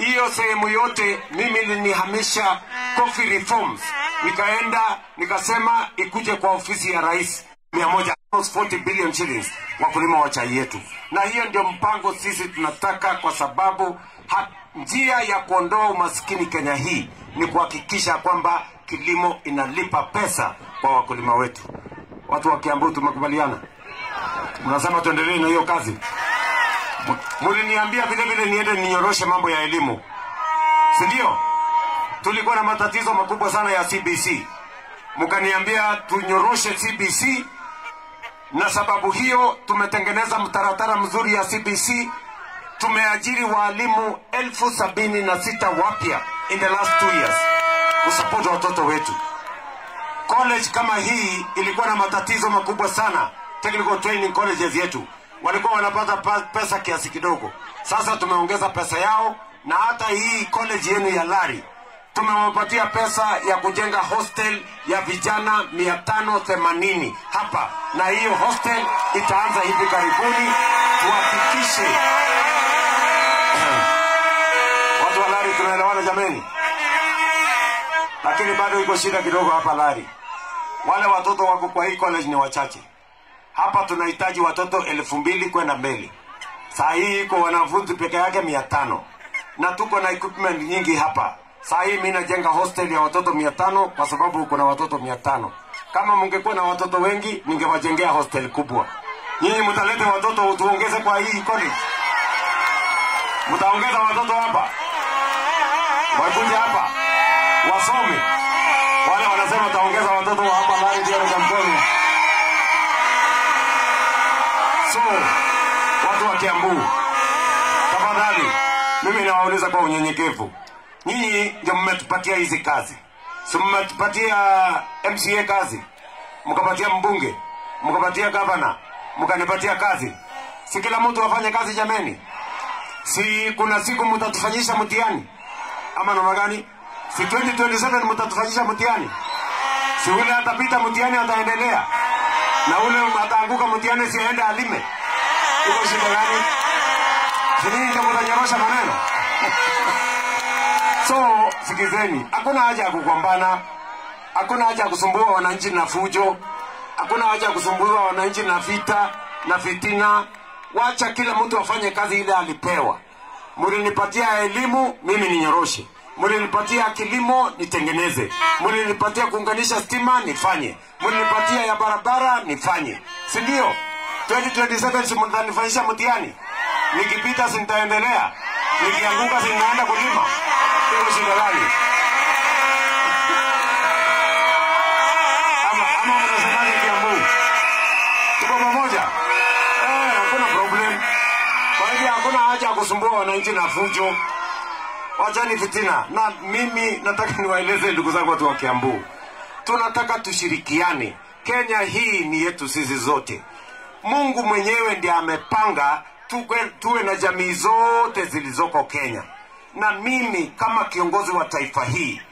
hiyo sehemu yote mimi nilihamisha coffee reforms. Nikaenda nikasema ikuje kwa ofisi ya rais 140 billion shillings wakulima wa chai yetu. Na hiyo ndio mpango sisi tunataka, kwa sababu njia ya kuondoa umaskini Kenya hii ni kuhakikisha kwamba kilimo inalipa pesa kwa wakulima wetu. Watu wa Kiambu tumekubaliana. Mnasema tuendelee na hiyo kazi. Mliniambia vile vile niende ninyoroshe mambo ya elimu. Si ndio? Tulikuwa na matatizo makubwa sana ya CBC. Mkaniambia tunyoroshe CBC, na sababu hiyo tumetengeneza mtaratara mzuri ya CBC. Tumeajiri walimu 76,000 wapya in the last 2 years kusupport watoto wetu. College kama hii ilikuwa na matatizo makubwa sana. Technical training colleges yetu walikuwa wanapata pesa kiasi kidogo. Sasa tumeongeza pesa yao, na hata hii college yenu ya Lari tumewapatia pesa ya kujenga hostel ya vijana 580 hapa, na hiyo hostel itaanza hivi karibuni. Tuhakikishe watu wa Lari tunaelewana jameni. Lakini bado iko shida kidogo hapa Lari. Wale watoto wako kwa hii college ni wachache. Hapa tunahitaji watoto 2,000 kwenda mbele. Saa hii iko wanafunzi peke yake 500. Na tuko na equipment nyingi hapa. Saa hii mimi najenga hostel ya watoto 500 kwa sababu kuna watoto 500. Kama mungekuwa na watoto wengi ningewajengea hostel kubwa. Nyinyi mtalete watoto tuongeze kwa hii college. Mtaongeza watoto hapa. Wakuja hapa wasome. Wale wanasema taongeza watoto hapa Lari ndio na Jamhuri. So, watu wa Kiambu, tafadhali, mimi nawauliza kwa unyenyekevu. Nyinyi ndio mmetupatia hizi kazi. Si mmetupatia MCA kazi, mkapatia mbunge, mkapatia governor, mkanipatia kazi. Si kila mtu afanye kazi jameni? Si kuna siku mtatufanyisha mtihani? Ama namna gani? Si 2027 mtatufanyisha mtihani? Si ule atapita mtihani ataendelea? Na ule ataanguka mtihani si aende alime? Uko shida gani? Si nini ndio mtanyorosha maneno? So, sikizeni, hakuna haja ya kugombana, hakuna haja ya kusumbua wananchi na fujo, hakuna haja ya kusumbua wananchi na vita na fitina. Wacha kila mtu afanye kazi ile alipewa. Mlinipatia elimu, mimi ninyoroshe. Mlinipatia kilimo, nitengeneze. Mlinipatia kuunganisha stima, nifanye. Mlinipatia ya barabara, nifanye. Si ndio? 2027 si mtanifanyisha mtihani. Nikipita si nitaendelea. Nikianguka si ninaenda kulima. Hiyo shida gani? Ama mnasemaje Kiambu? Tuko pamoja? Hakuna problem. Kwa hivyo hakuna haja ya kusumbua wananchi na fujo. Wachani fitina. Na mimi nataka niwaeleze ndugu zangu watu wa Kiambu. Tunataka tushirikiane. Kenya hii ni yetu sisi zote. Mungu mwenyewe ndiye amepanga tuwe na jamii zote zilizoko Kenya. Na mimi kama kiongozi wa taifa hii,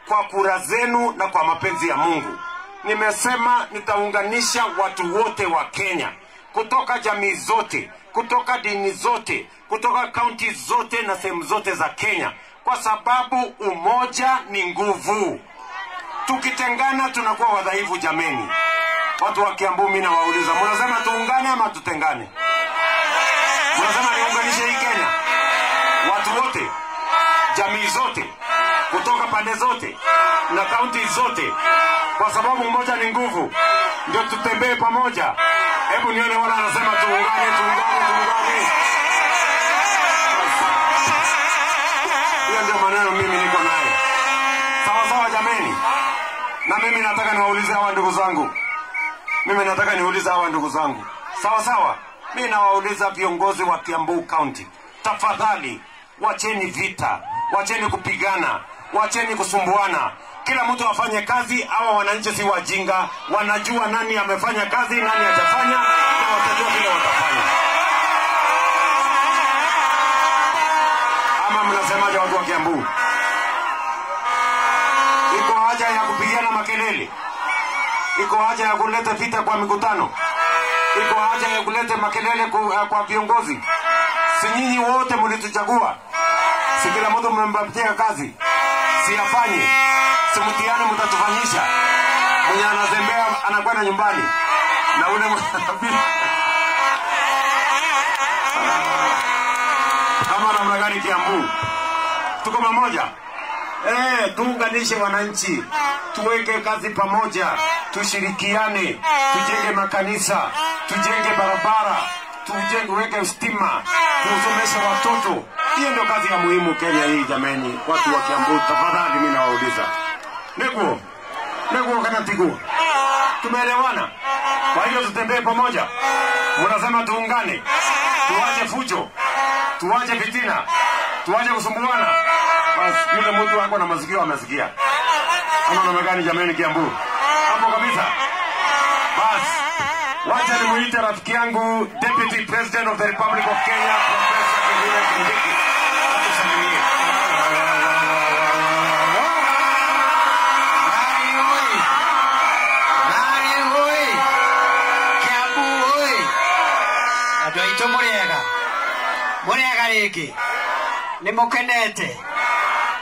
kwa kura zenu na kwa mapenzi ya Mungu, nimesema nitaunganisha watu wote wa Kenya, kutoka jamii zote, kutoka dini zote, kutoka kaunti zote na sehemu zote za Kenya, kwa sababu umoja ni nguvu. Tukitengana tunakuwa wadhaifu jameni. Watu wa Kiambu mimi nawauliza, mnasema tuungane ama tutengane? Mnasema niunganishe hii Kenya? Watu wote, jamii zote, kutoka pande zote na kaunti zote, kwa sababu umoja ni nguvu. Ndio tutembee pamoja. Hebu nione wala anasema tuungane. Hiyo ndio maneno mimi niko nayo. Sawa sawa jameni. Na mimi nataka niwaulize hawa ndugu zangu. Sawa sawa. Mimi nawauliza viongozi wa Kiambu County. Tafadhali, wacheni vita, wacheni kupigana, wacheni kusumbuana. Kila mtu afanye kazi. Hawa wananchi si wajinga, wanajua nani amefanya kazi, nani hajafanya, na watajua vile watafanya. Ama mnasemaje watu wa Kiambu? Iko haja ya kupigana makelele? Iko haja ya kuleta vita kwa mikutano? Iko haja ya kuleta makelele kwa viongozi? Si nyinyi wote mlituchagua? Si kila mtu mmempatia kazi, si afanye, si mtihani mtatufanyisha. Mwenye anazembea anakwenda nyumbani na ule kama namna gani Kiambu? Tuko pamoja. Tuunganishe wananchi, tuweke kazi pamoja, tushirikiane, tujenge makanisa, tujenge barabara, weke stima, tusomeshe watoto. Hiyo ndio kazi ya muhimu Kenya hii jameni. Watu wa Kiambu, tafadhali mimi nawauliza. Nego kana tigu. Tumeelewana? Kwa hiyo tutembee pamoja. Mnasema tuungane. Tuache fujo. Tuache fitina. Tuache kusumbuana. Basi yule mtu wako na masikio amesikia. Ama namna gani jameni Kiambu? Hapo kabisa. Basi wacha nimuite rafiki yangu Deputy President of the Republic of Kenya, Professor Kithure Kindiki. Atusalimie. Adoito muriega riki ni mukenete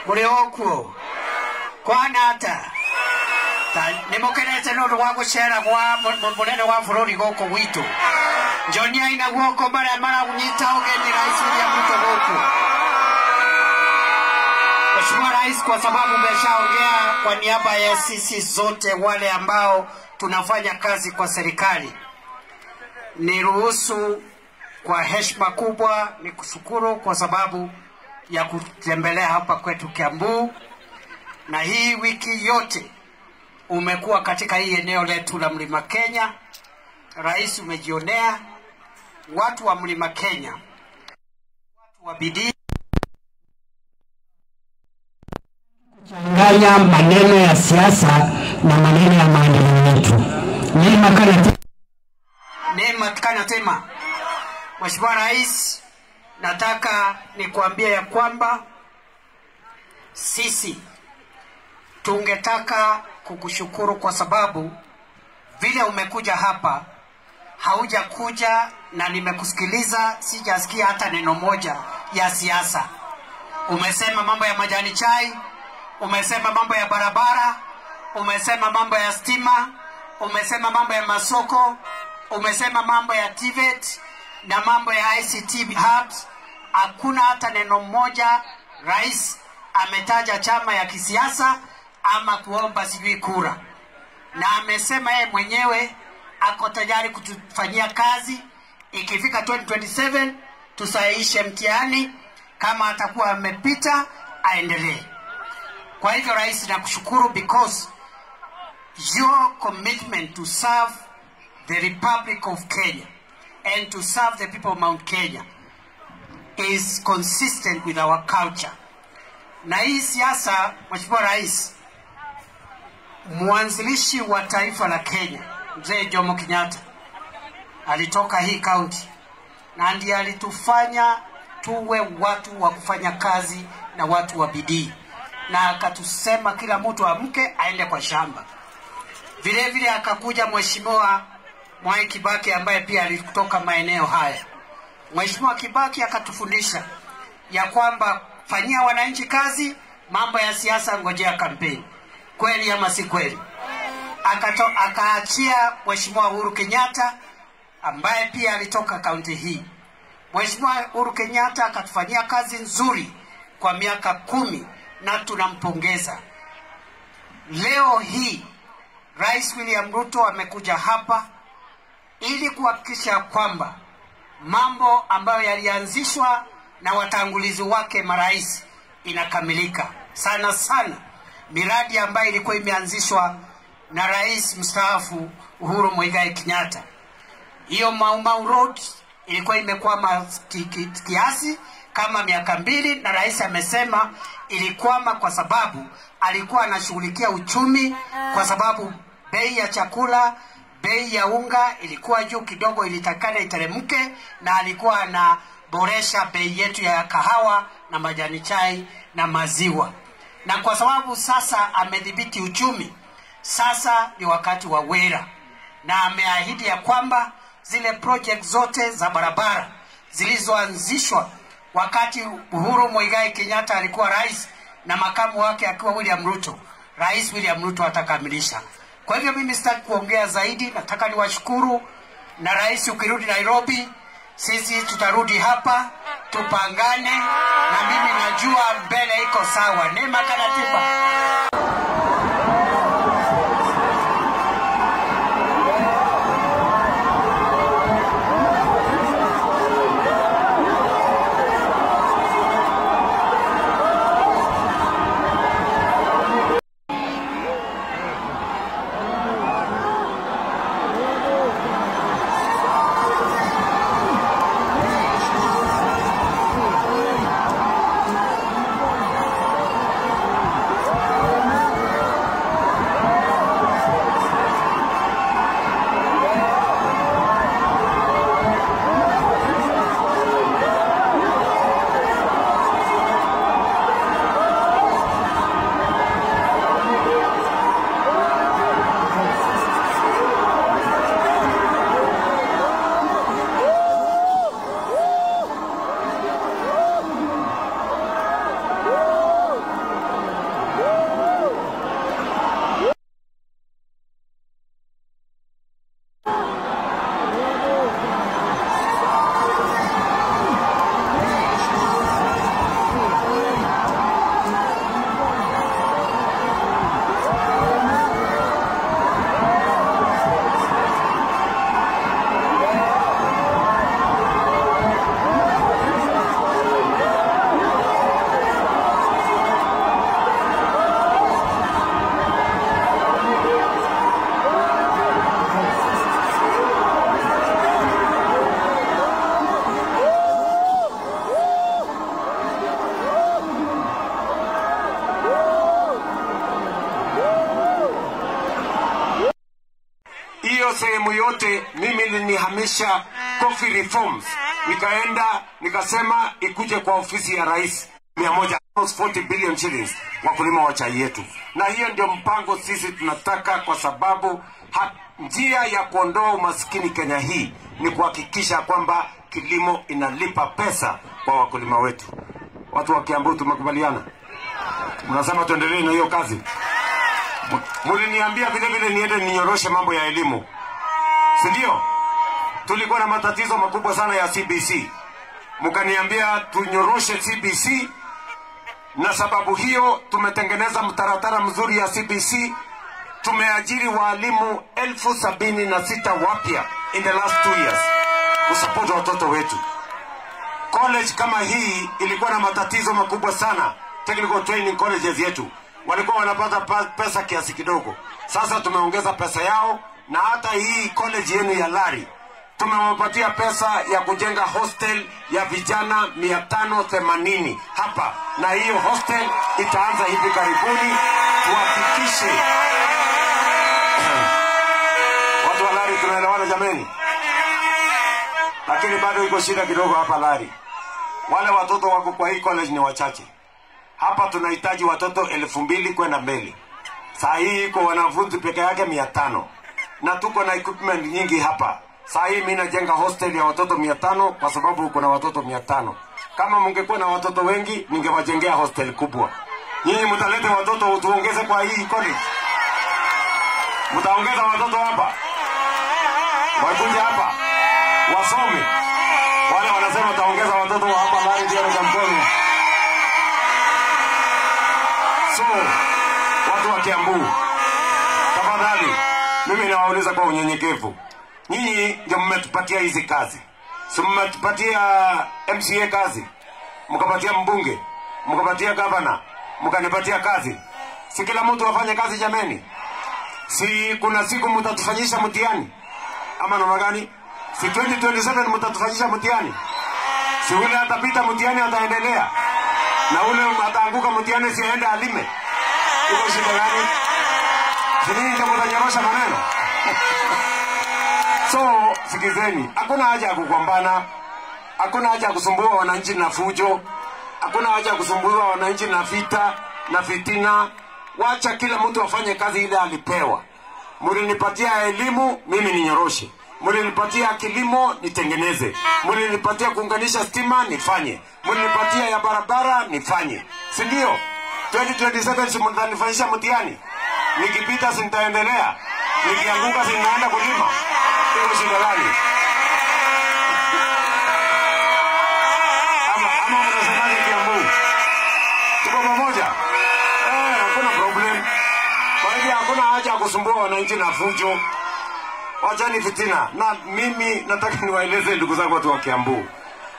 muri okuo kwana ata ni mukenete no rwa gucera gwa munene wa bururi goko gwitu John aina guoko mara unyita ugeni rais ya mtu goko. Mheshimiwa Rais, kwa sababu umeshaongea kwa niaba ya sisi zote wale ambao tunafanya kazi kwa serikali, niruhusu kwa heshima kubwa ni kushukuru kwa sababu ya kutembelea hapa kwetu Kiambu. Na hii wiki yote umekuwa katika hii eneo letu la Mlima Kenya. Rais, umejionea watu wa Mlima Kenya, watu wa bidii, kuchanganya maneno ya siasa na maneno ya maendeleo yetu. Neema kana tema. Mheshimiwa Rais, nataka nikuambie ya kwamba sisi tungetaka kukushukuru kwa sababu vile umekuja hapa, haujakuja na nimekusikiliza, sijasikia hata neno moja ya siasa. Umesema mambo ya majani chai, umesema mambo ya barabara, umesema mambo ya stima, umesema mambo ya masoko, umesema mambo ya TVET na mambo ya ICT hubs. Hakuna hata neno moja rais ametaja chama ya kisiasa ama kuomba sijui kura. Na amesema yeye mwenyewe ako tayari kutufanyia kazi. Ikifika 2027 tusahihishe mtihani, kama atakuwa amepita aendelee. Kwa hivyo Rais, nakushukuru because your commitment to serve the Republic of Kenya and to serve the people of Mount Kenya is consistent with our culture. Na hii siasa, Mheshimiwa Rais, mwanzilishi wa taifa la Kenya, Mzee Jomo Kenyatta, alitoka hii county na ndiye alitufanya tuwe watu wa kufanya kazi na watu wa bidii, na akatusema kila mtu amke aende kwa shamba. Vile vile akakuja Mheshimiwa Mwai Kibaki ambaye pia alitoka maeneo haya. Mheshimiwa Kibaki akatufundisha ya kwamba fanyia wananchi kazi, mambo ya siasa ngojea kampeni. Kweli ama si kweli? Akaachia Mheshimiwa Uhuru Kenyatta ambaye pia alitoka kaunti hii. Mheshimiwa Uhuru Kenyatta akatufanyia kazi nzuri kwa miaka 10 na tunampongeza. Leo hii Rais William Ruto amekuja hapa ili kuhakikisha kwamba mambo ambayo yalianzishwa na watangulizi wake marais inakamilika. Sana sana miradi ambayo ilikuwa imeanzishwa na Rais mstaafu Uhuru Muigai Kenyatta. Hiyo Mau Road ilikuwa imekwama kiasi kama miaka 2, na rais amesema ilikwama kwa sababu alikuwa anashughulikia uchumi, kwa sababu bei ya chakula, bei ya unga ilikuwa juu kidogo, ilitakana iteremke, na alikuwa anaboresha bei yetu ya kahawa na majani chai na maziwa. Na kwa sababu sasa amedhibiti uchumi, sasa ni wakati wa wera, na ameahidi ya kwamba zile project zote za barabara zilizoanzishwa wakati Uhuru Muigai Kenyatta alikuwa rais na makamu wake akiwa William Ruto. Rais William Ruto atakamilisha. Kwa hivyo mimi sitaki kuongea zaidi, nataka niwashukuru, na rais ukirudi Nairobi, sisi tutarudi hapa, tupangane, na mimi najua mbele iko sawa. Neema kanatiba. Sehemu yote mimi nilihamisha coffee reforms, nikaenda nikasema ikuje kwa ofisi ya rais 140 billion shillings wakulima wa chai yetu, na hiyo ndio mpango sisi tunataka, kwa sababu njia ya kuondoa umaskini Kenya hii ni kuhakikisha kwamba kilimo inalipa pesa kwa wakulima wetu. Watu wa Kiambu tumekubaliana, mnasema tuendelee na hiyo kazi. Muliniambia vile vile niende ninyoroshe mambo ya elimu, si ndio? Tulikuwa na matatizo makubwa sana ya CBC, mkaniambia tunyoroshe CBC, na sababu hiyo tumetengeneza mtaratara mzuri ya CBC. Tumeajiri walimu 76,000 wapya in the last 2 years kusupport watoto wetu. College kama hii ilikuwa na matatizo makubwa sana, technical training colleges yetu walikuwa wanapata pesa kiasi kidogo. Sasa tumeongeza pesa yao, na hata hii college yenu ya Lari tumewapatia pesa ya kujenga hostel ya vijana 580 hapa, na hiyo hostel itaanza hivi karibuni. Tuhakikishe watu wa Lari tunaelewana jameni, lakini bado iko shida kidogo hapa Lari. Wale watoto wako kwa hii college ni wachache. Hapa tunahitaji watoto 2,000 kwenda mbele. Saa hii iko wanafunzi peke yake 500, na tuko na equipment nyingi hapa. Saa hii mimi najenga hostel ya watoto 500 kwa sababu kuna watoto 500. Kama mungekuwa na watoto wengi ningewajengea hostel kubwa. Nyinyi mtalete watoto tuongeze kwa hii college? Mtaongeza watoto hapa? Wakuje hapa wasome. Wale wanasema taongeza watoto hapa Lari ndio mkono. So, watu wa Kiambu, tafadhali, mimi nawauliza kwa unyenyekevu. Nyinyi ndio mmetupatia hizi kazi. Si mmetupatia MCA kazi, mkapatia mbunge, mkapatia governor, mkanipatia kazi. Si kila mtu afanye kazi jameni? Si kuna siku mtatufanyisha mtihani? Ama namna gani? Si 2027 mtatufanyisha mtihani? Si ule atapita mtihani ataendelea, na ule ataanguka mtihani si aende alime? Iko shida gani? Sini ndio mtanyorosha maneno. So, sikizeni, hakuna haja ya kugombana, hakuna haja ya kusumbua wananchi na fujo, hakuna haja ya kusumbua wananchi na vita na fitina. Wacha kila mtu afanye kazi ile alipewa. Mlinipatia elimu, mimi ninyoroshe. Mlinipatia kilimo nitengeneze. Mlinipatia kuunganisha stima nifanye. Mlinipatia ya barabara nifanye. Si ndio? 2027 simtanifanyisha mtihani. Nikipita sintaendelea. Nikianguka sinaenda kulima. Hiyo shida gani? Ama mnasemaje Kiambu? Tuko pamoja? Hakuna problem. Kwa hiyo hakuna haja ya kusumbua wananchi na fujo. Wachani fitina. Na mimi nataka niwaeleze ndugu zangu watu wa Kiambu.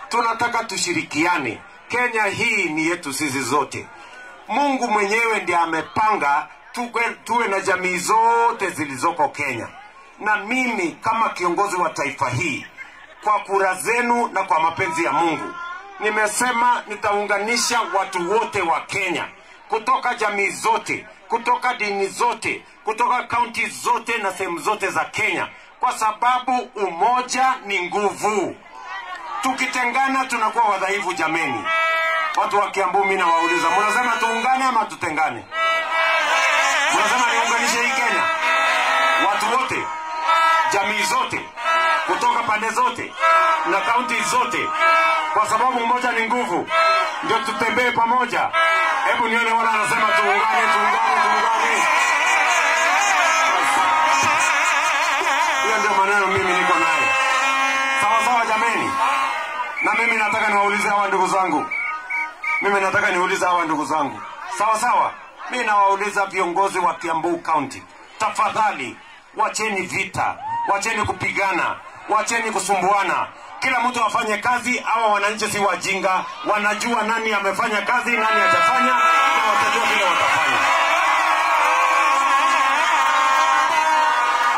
Tunataka tushirikiane. Kenya hii ni yetu sisi zote. Mungu mwenyewe ndiye amepanga tuwe na jamii zote zilizoko Kenya. Na mimi kama kiongozi wa taifa hii, kwa kura zenu na kwa mapenzi ya Mungu, nimesema nitaunganisha watu wote wa Kenya, kutoka jamii zote, kutoka dini zote, kutoka kaunti zote na sehemu zote za Kenya, kwa sababu umoja ni nguvu. Tukitengana tunakuwa wadhaifu jameni. Watu wa Kiambu mimi nawauliza, mnasema tuungane ama tutengane? Mnasema niunganishe hii Kenya? Watu wote, jamii zote, kutoka pande zote na kaunti zote, kwa sababu umoja ni nguvu. Ndio tutembee pamoja. Hebu nione wala anasema tuungane. Hiyo ndio maneno mimi niko naye. Sawa jameni. Na mimi nataka niwaulize hawa ndugu zangu. Sawa. Mimi nawauliza viongozi wa Kiambu County. Tafadhali, wacheni vita, wacheni kupigana, wacheni kusumbuana. Kila mtu afanye kazi. Hawa wananchi si wajinga, wanajua nani amefanya kazi, nani hajafanya, na watajua vile watafanya.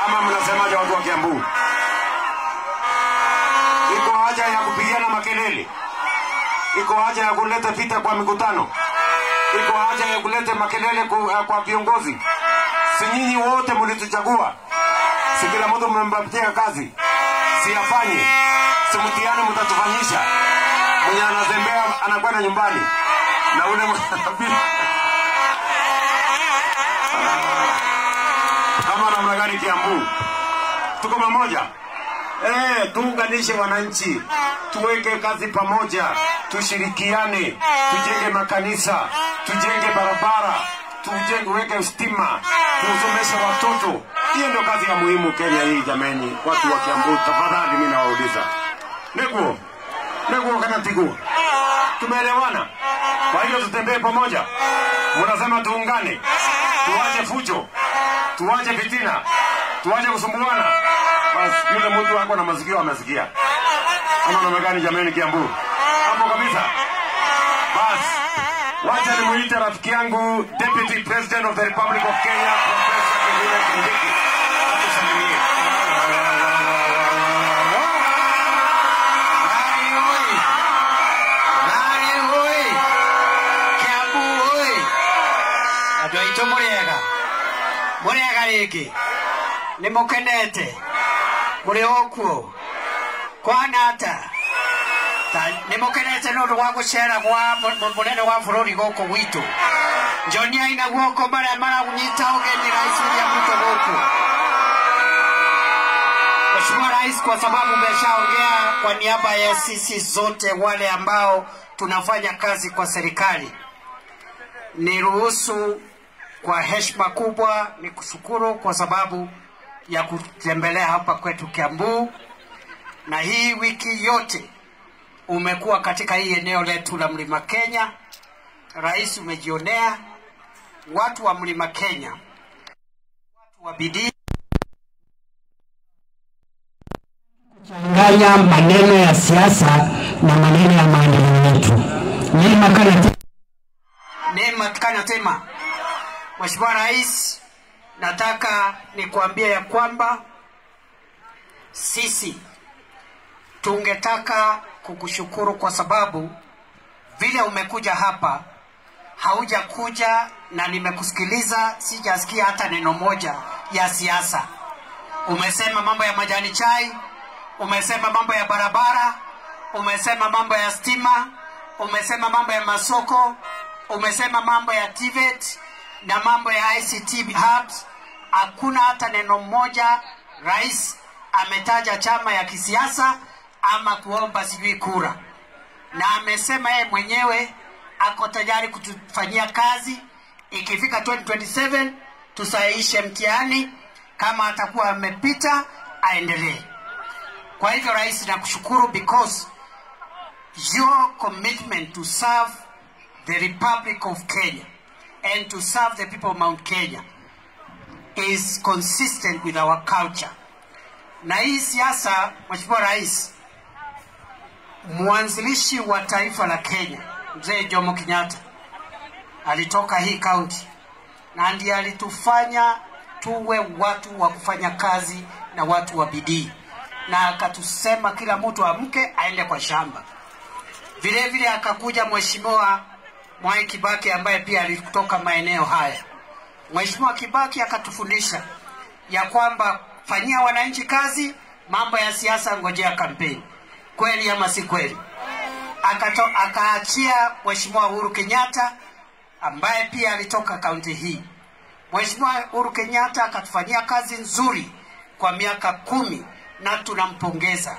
Ama mnasemaje watu wa Kiambu? Iko haja ya kupigana makelele? Iko haja ya kuleta vita kwa mikutano? Iko haja ya kuleta makelele kwa viongozi? Si nyinyi wote mlituchagua? Si kila mtu mmempatia kazi? Si afanye? Si mtihani mtatufanyisha? Mwenye anazembea anakwenda nyumbani. Na ule kama namna gani Kiambu? Tuko pamoja? Tuunganishe wananchi, tuweke kazi pamoja, tushirikiane, tujenge makanisa, tujenge barabara, weke stima, tusomeshe watoto. Hiyo ndio kazi ya muhimu Kenya hii jameni. Watu wa Kiambu, tafadhali mimi nawauliza. Nego kana tigu. Tumeelewana? Kwa hiyo tutembee pamoja. Mnasema tuungane. Tuache fujo. Tuache fitina. Tuache kusumbuana. Basi yule mtu wako na masikio amesikia. Ama namna gani jameni Kiambu? Hapo kabisa. Basi wacha nimuite rafiki yangu Deputy President of the Republic of Kenya, Professor Kithure Kindiki. Atusalimie. Kiambu oi. Adoito Muriega riki. Nimukenete. Muri okuo. Kwana ata. Nimukenete no rwa gucera gwa munene wa bururi goko witu. Njoni aina guoko mara unyita ugeni rais ya mtu goko. Mheshimiwa Rais, kwa sababu umeshaongea kwa niaba ya sisi zote wale ambao tunafanya kazi kwa serikali, niruhusu kwa heshima kubwa ni kushukuru kwa sababu ya kutembelea hapa kwetu Kiambu. Na hii wiki yote umekuwa katika hii eneo letu la Mlima Kenya. Rais, umejionea watu wa Mlima Kenya, watu wa bidii, kuchanganya maneno ya siasa na maneno ya maendeleo yetu. Neema kana tema. Mheshimiwa Rais, nataka nikuambie ya kwamba sisi tungetaka kukushukuru kwa sababu vile umekuja hapa, haujakuja na nimekusikiliza, sijasikia hata neno moja ya siasa. Umesema mambo ya majani chai, umesema mambo ya barabara, umesema mambo ya stima, umesema mambo ya masoko, umesema mambo ya TVET na mambo ya ICT hubs. Hakuna hata neno moja Rais ametaja chama ya kisiasa ama kuomba sijui kura, na amesema yeye mwenyewe ako tayari kutufanyia kazi. Ikifika 2027 tusahihishe mtihani, kama atakuwa amepita aendelee. Kwa hivyo rais, nakushukuru because your commitment to serve the Republic of Kenya and to serve the people of Mount Kenya is consistent with our culture. Na hii siasa, Mheshimiwa Rais, mwanzilishi wa taifa la Kenya, Mzee Jomo Kenyatta, alitoka hii county na ndiye alitufanya tuwe watu wa kufanya kazi na watu wa bidii, na akatusema kila mtu amke aende kwa shamba. Vile vile akakuja Mheshimiwa Mwai Kibaki ambaye pia alitoka maeneo haya. Mheshimiwa Kibaki akatufundisha ya kwamba fanyia wananchi kazi, mambo ya siasa ngojea kampeni. Kweli ama si kweli? Akaachia Mheshimiwa Uhuru Kenyatta ambaye pia alitoka kaunti hii. Mheshimiwa Uhuru Kenyatta akatufanyia kazi nzuri kwa miaka 10 na tunampongeza.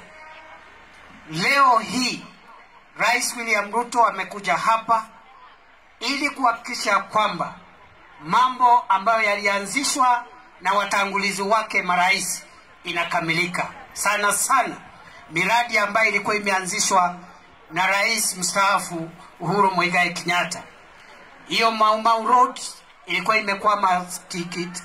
Leo hii Rais William Ruto amekuja hapa ili kuhakikisha kwamba mambo ambayo yalianzishwa na watangulizi wake marais inakamilika. Sana sana miradi ambayo ilikuwa imeanzishwa na rais mstaafu Uhuru Muigai Kenyatta. Hiyo Mau Mau Road ilikuwa imekwama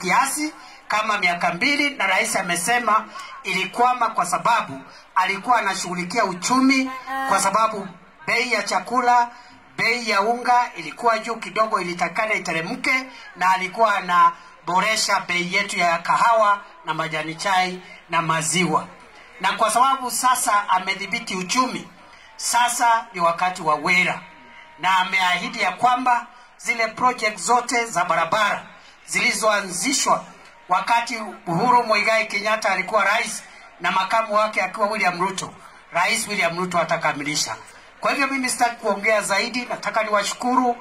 kiasi kama miaka 2, na rais amesema ilikwama kwa sababu alikuwa anashughulikia uchumi, kwa sababu bei ya chakula, bei ya unga ilikuwa juu kidogo, ilitakana iteremke, na alikuwa anaboresha bei yetu ya kahawa na majani chai na maziwa. Na kwa sababu sasa amedhibiti uchumi, sasa ni wakati wa wera, na ameahidi ya kwamba zile project zote za barabara zilizoanzishwa wakati Uhuru Muigai Kenyatta alikuwa rais na makamu wake akiwa William Ruto, Rais William Ruto atakamilisha. Kwa hivyo mimi sitaki kuongea zaidi, nataka niwashukuru,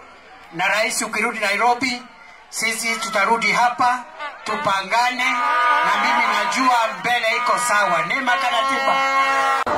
na rais ukirudi Nairobi sisi tutarudi hapa tupangane, na mimi najua mbele iko sawa. Neema kana tipa.